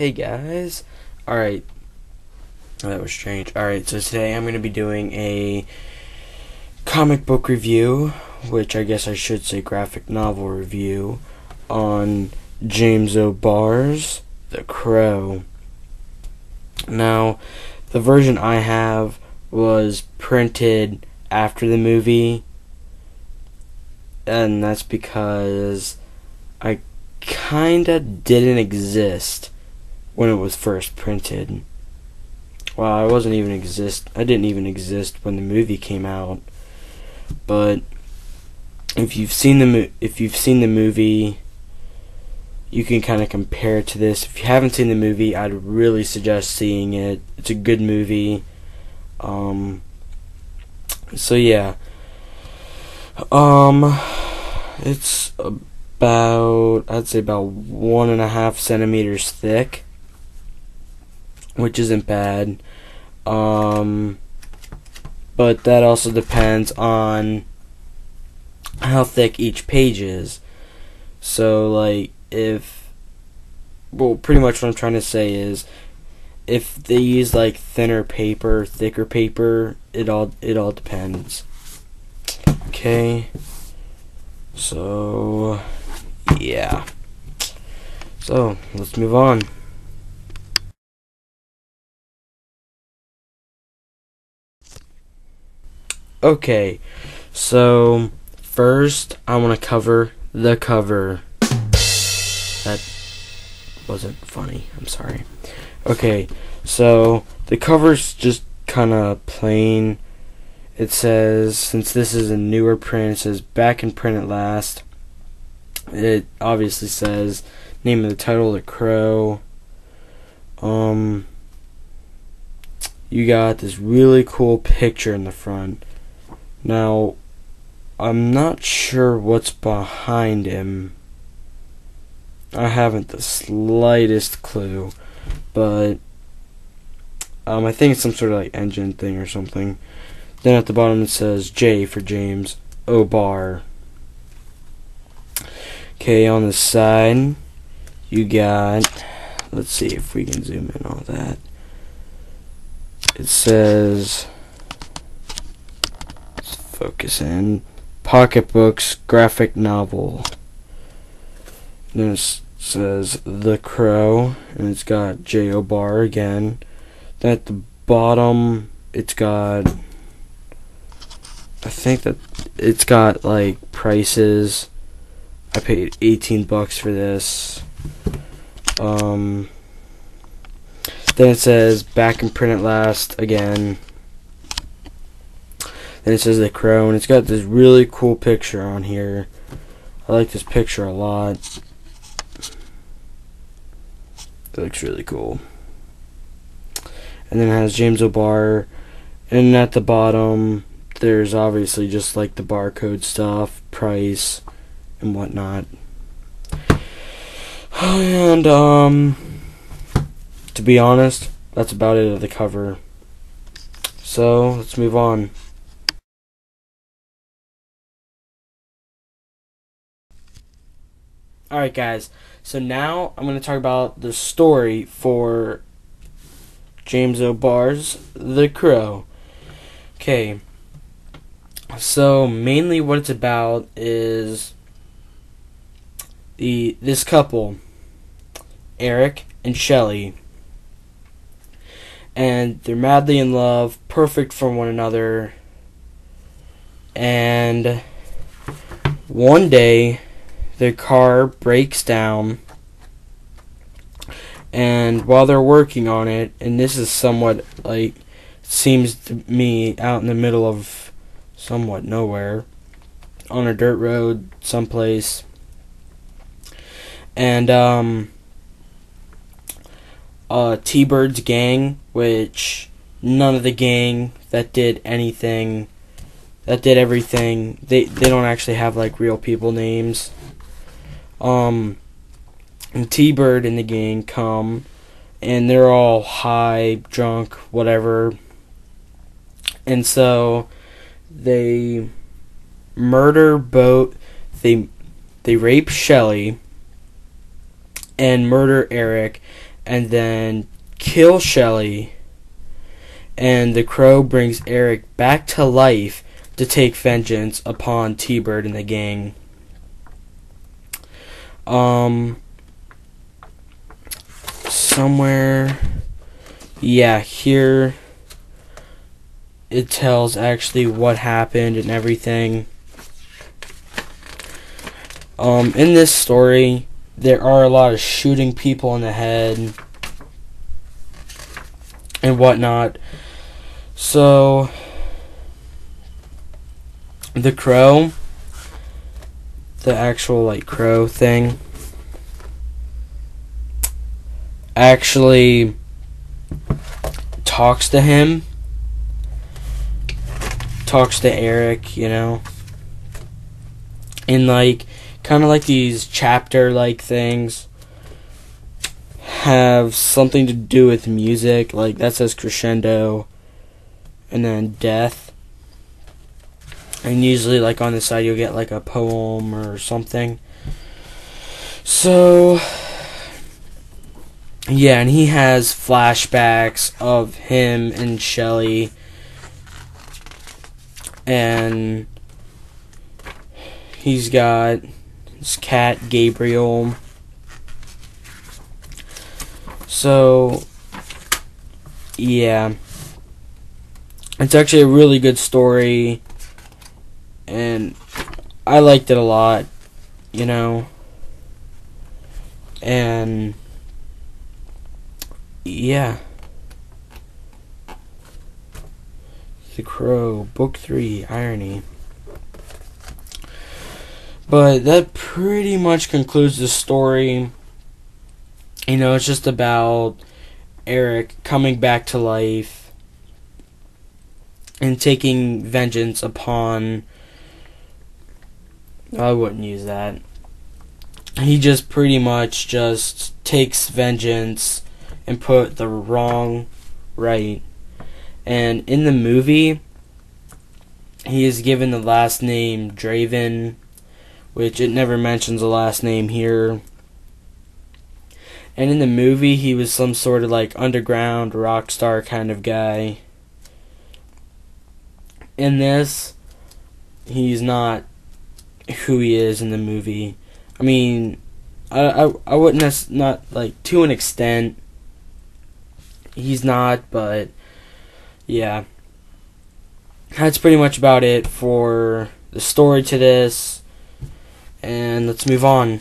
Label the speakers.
Speaker 1: Hey guys. Alright. Oh, that was strange. Alright, so today I'm going to be doing a comic book review, which I guess I should say graphic novel review, on James O'Barr's The Crow. Now, the version I have was printed after the movie, and that's because I kinda didn't exist when it was first printed. Well, I didn't even exist when the movie came out. But if you've seen the movie, you can kind of compare it to this. If you haven't seen the movie, I'd really suggest seeing it. It's a good movie. So yeah. It's I'd say about 1.5 centimeters thick, which isn't bad. But that also depends on how thick each page is. So, like, pretty much what I'm trying to say is, if they use like thinner paper, thicker paper, it all depends. Okay. So, yeah. So, let's move on. Okay, so first I want to cover the cover. That wasn't funny, I'm sorry. Okay, so the cover's just kind of plain. It says, since this is a newer print, it says back in print at last. It obviously says name of the title, The Crow. You got this really cool picture in the front. Now, I'm not sure what's behind him. I haven't the slightest clue, but I think it's some sort of like engine thing or something. Then at the bottom it says J for James O'Barr. Okay, on the side you got, let's see if we can zoom in on that. It says, let's focus in, Pocketbooks graphic novel. Then it says The Crow, and it's got J. O'Barr again. Then at the bottom it's got, I think that it's got like prices. I paid $18 for this. Then it says back in print at last again. Then it says The Crow, and it's got this really cool picture on here. I like this picture a lot. It looks really cool. And then it has James O'Barr, and at the bottom there's obviously just like the barcode stuff, price, and whatnot. And to be honest, that's about it of the cover. So let's move on. Alright guys, so now I'm going to talk about the story for James O'Barr's The Crow. Okay, so mainly what it's about is this couple, Eric and Shelley, and they're madly in love, perfect for one another, and one day their car breaks down, and while they're working on it, and this is somewhat like, seems to me out in the middle of somewhat nowhere, on a dirt road someplace, and T-Bird's gang, which none of the gang that did everything, they don't actually have like real people names. And T-Bird and the gang come, and they're all high, drunk, whatever, and so they murder they rape Shelley and murder Eric, and then kill Shelly, and the Crow brings Eric back to life to take vengeance upon T-Bird and the gang. Somewhere, yeah, here it tells actually what happened and everything. In this story, there are a lot of shooting people in the head and whatnot. So, the Crow, the actual, like, Crow thing, actually talks to him, talks to Eric, you know, in, like, kind of like these chapter-like things, have something to do with music, like that says crescendo, and then death, and usually like on the side you'll get like a poem or something. So yeah, and he has flashbacks of him and Shelly, and he's got his cat Gabriel. So yeah, it's actually a really good story, and I liked it a lot, you know. And yeah, The Crow, Book 3, Irony. But that pretty much concludes the story. You know, it's just about Eric coming back to life and taking vengeance upon... I wouldn't use that. He just pretty much just takes vengeance and put the wrong right. And in the movie, he is given the last name Draven, which it never mentions the last name here. And in the movie, he was some sort of like underground rock star kind of guy. In this, he's not who he is in the movie. I mean, I wouldn't not like to an extent. He's not, but yeah, that's pretty much about it for the story to this. And let's move on.